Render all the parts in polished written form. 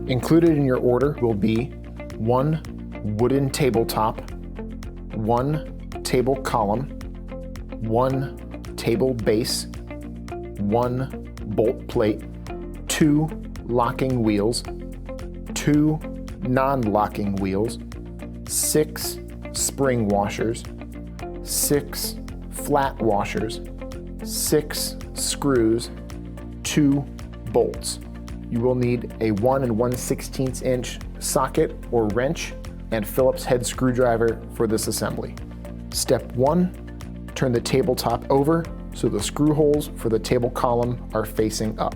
Included in your order will be 1 wooden tabletop, 1 table column, 1 table base, 1 bolt plate, 2 locking wheels, 2 non-locking wheels, 6 spring washers, 6 flat washers, 6 screws, 2 bolts. You will need a 1 1/16 inch socket or wrench and Phillips head screwdriver for this assembly. Step 1, turn the tabletop over so the screw holes for the table column are facing up.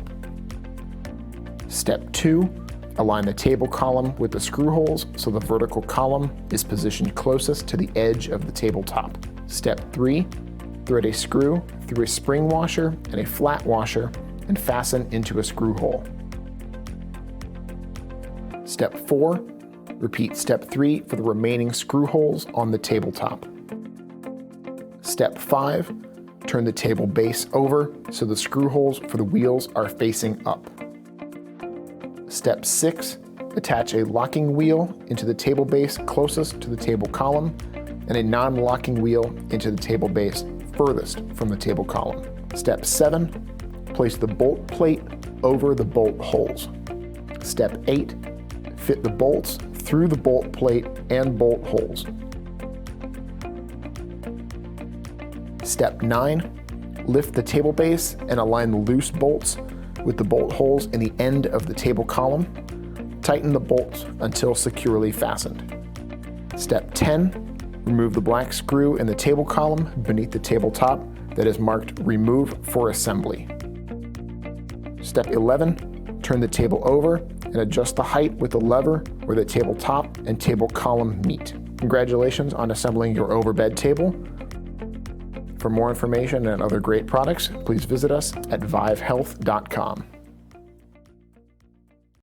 Step 2, align the table column with the screw holes so the vertical column is positioned closest to the edge of the tabletop. Step 3, thread a screw through a spring washer and a flat washer and fasten into a screw hole. Step 4, repeat step 3 for the remaining screw holes on the tabletop. Step 5, turn the table base over so the screw holes for the wheels are facing up. Step 6, attach a locking wheel into the table base closest to the table column and a non-locking wheel into the table base furthest from the table column. Step 7, place the bolt plate over the bolt holes. Step 8, fit the bolts through the bolt plate and bolt holes. Step 9, lift the table base and align the loose bolts with the bolt holes in the end of the table column. Tighten the bolts until securely fastened. Step 10, remove the black screw in the table column beneath the tabletop that is marked Remove for Assembly. Step 11, turn the table over and adjust the height with the lever where the tabletop and table column meet. Congratulations on assembling your overbed table. For more information and other great products, please visit us at vivehealth.com.